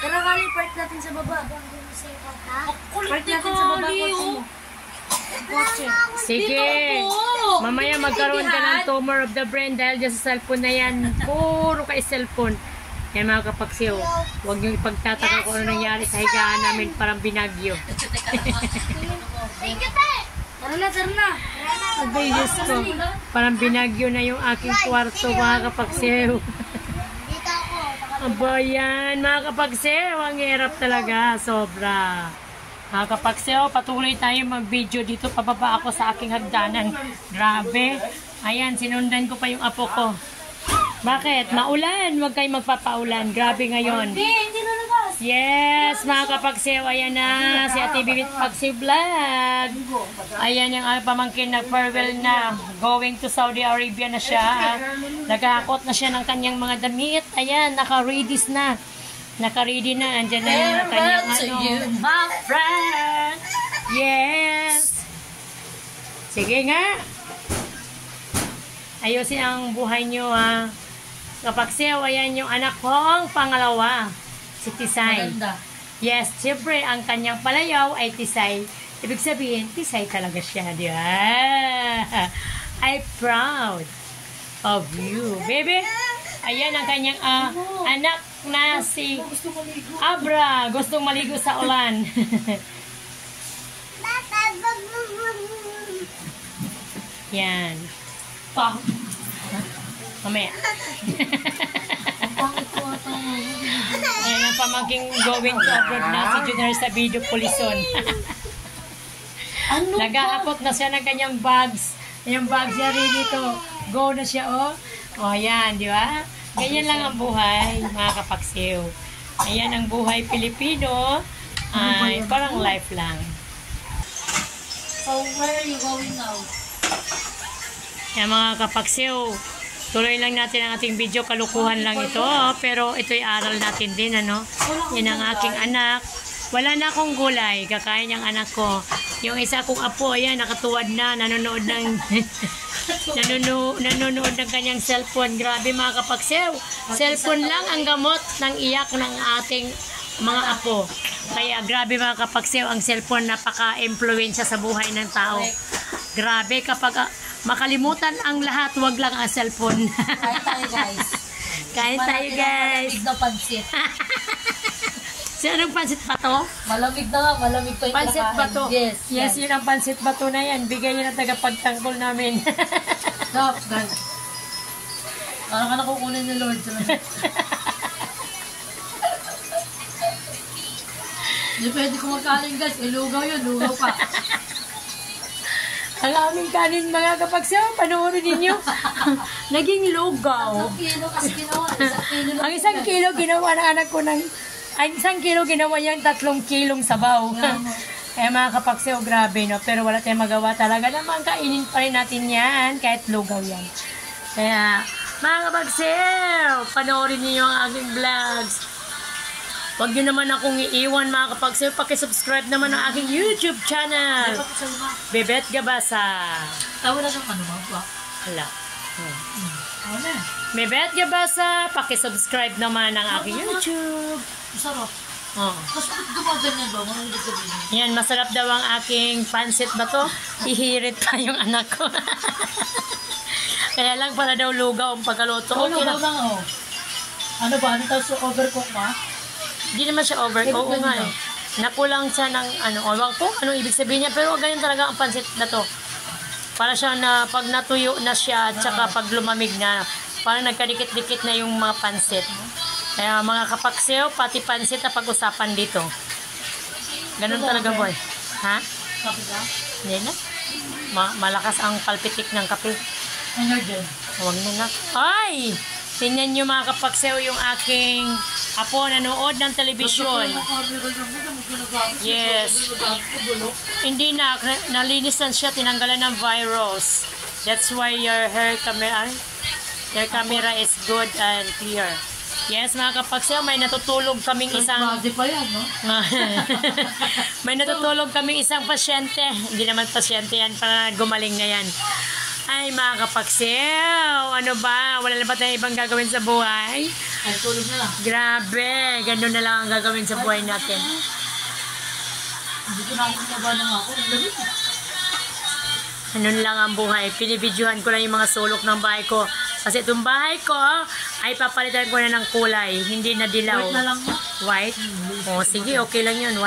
Tara, Kali, park natin sa baba. Park natin sa baba, kotse mo. Sige. Mamaya magkaroon ka ng tumor of the brain dahil dyan sa cellphone na yan. Puro ka cellphone. Yan mga kapagsiw. Huwag niyong ipagtataka kung ano nangyari sa higaan namin parang binagyo. Thank you, Tay! Tara na, tara na. Abay, Diyos ko. Parang binagyo na yung aking kwarto mga kapagsiw. Aba yan, mga kapagsiw. Ang hirap talaga. Sobra. Mga kapagsiw, patuloy tayo mag-video dito. Pababa ako sa aking hagdanan. Grabe. Ayan, sinundan ko pa yung apo ko. Bakit? Maulan. Huwag kayong magpapaulan. Grabe ngayon. Hindi nalabas. Yes, mga kapagsiw. Ayan na. Si Ate Bibit Pagsiw Vlog. Ayan yung pamangkin na farewell na. Going to Saudi Arabia na siya. Naghahakot na siya ng kanyang mga damit. Ayan, naka-ready na. Naka-ready na. Andyan na yung kanyang My friend. Yes. Sige nga. Ayusin ang buhay nyo, ha. Kapagsiw, ayan yung anak kong pangalawa. Si Tisay. Maganda. Yes, siyempre, ang kanyang palayaw ay Tisay. Ibig sabihin, Tisay talaga siya, di ba? I'm proud of you, baby. Ayan ang kanyang anak na si Abra. Gustong maligo sa ulan. Yan. Mamaya. Ayan ang pamangking going to abroad na si Junior sa video Polison. Naghahapot na siya ng kanyang bags. Yung bags niya rin dito. Go na siya, oh. O, ayan, di ba? Ganyan lang ang buhay, mga kapagsiw. Ayan ang buhay Pilipino. Ay, parang life lang. So, where are you going now? Yan mga kapagsiw, tuloy lang natin ang ating video, kalukuhan lang ito, pero ito'y aral natin din, ano? Yan ang aking anak. Wala na akong gulay, kakain yung anak ko. Yung isa kong apo, ayan, nakatuwad na, nanonood ng nanonood ng kanyang cellphone. Grabe mga kapagsiw, cellphone lang ang gamot ng iyak ng ating mga apo. Kaya grabe mga kapagsiw, ang cellphone napaka-influensya sa buhay ng tao. Grabe kapag makalimutan ang lahat, wag lang ang cellphone. Kain tayo, guys. Kain tayo, guys. Malamig na pansit. Anong pansit ba to? Malamig na nga, malamig pa yung Pansit ba to? Yes. Yes, yun ang pansit ba to na yan. Bigay yun ang tagapagtanggol namin. Stop, guys. Parang ka nakukunin ni Lord. Hindi pwede kumakain, guys. Ilugaw yun, lugaw pa. Ang aming kanin mga kapagsiyaw, panoorin ninyo. Naging lugaw. 1 kilo kasi ginawa. 1 kilo lang. Ang 1 kilo ginawa ng anak ko ng... Ang 1 kilo ginawa niyang 3 kilong sabaw. Kaya mga kapagsiyaw, grabe, no? Pero wala tayong magawa talaga naman. Kainin pa rin natin yan, kahit lugaw yan. Kaya, mga kapagsiyaw, panoorin niyo ang aking vlogs. Huwag nyo naman akong iiwan mga kapagsiyaw. Pakisubscribe naman ang aking YouTube channel. Bebet Gabasa. Tawa na siyang ano ba? Hala. Tawa na. Bebet Gabasa. Pakisubscribe naman ang aking YouTube. Masarap. Oh. Mas gumaganyan ba? Mga hindi sabihin. Yan, masarap daw ang aking pansit ba to? Ihirit pa yung anak ko. Kaya lang para daw lugaw ang pagkaluto. Okay lang. Oh. Ano ba? Ano tayo overcook ba? Hindi naman siya overcook. Oo nga eh. Nakulang siya ng ano, ewan ko, anong ibig sabihin niya. Pero ganyan talaga ang pansit na to. Para siya na pag natuyo na siya at saka pag lumamig na, parang nagkadikit-dikit na yung mga pansit. Kaya mga kapagsiyaw, pati pansit na pag-usapan dito. Ganun talaga, boy. Ha? Kape ka? Hindi na. Malakas ang palpitik ng kape. Ano dyan? Huwag na na. Ay! Tingnan nyo mga kapagsiyaw yung aking apo nanood ng telebisyon. Yes. Hindi na. Nalinisan siya. Tinanggalan ng virus. That's why your camera is good and clear. Yes, mga kapagsiyaw, may natutulog kaming isang... Body pa yan, no? May natutulog kaming isang pasyente. Hindi naman pasyente yan, para gumaling na yan. Ay, mga kapaksew. Ano ba? Wala na ba tayong ibang gagawin sa buhay? Ay, tulog na lang. Grabe. Ganun na lang ang gagawin sa buhay natin. Hindi ko na ako naba ng ako. Ganun lang ang buhay. Pinibidyohan ko lang yung mga sulok ng bahay ko. Kasi itong bahay ko ay papalitan ko na ng kulay. Hindi na dilaw. Wait na lang mo. White? O, sige. Okay lang yun.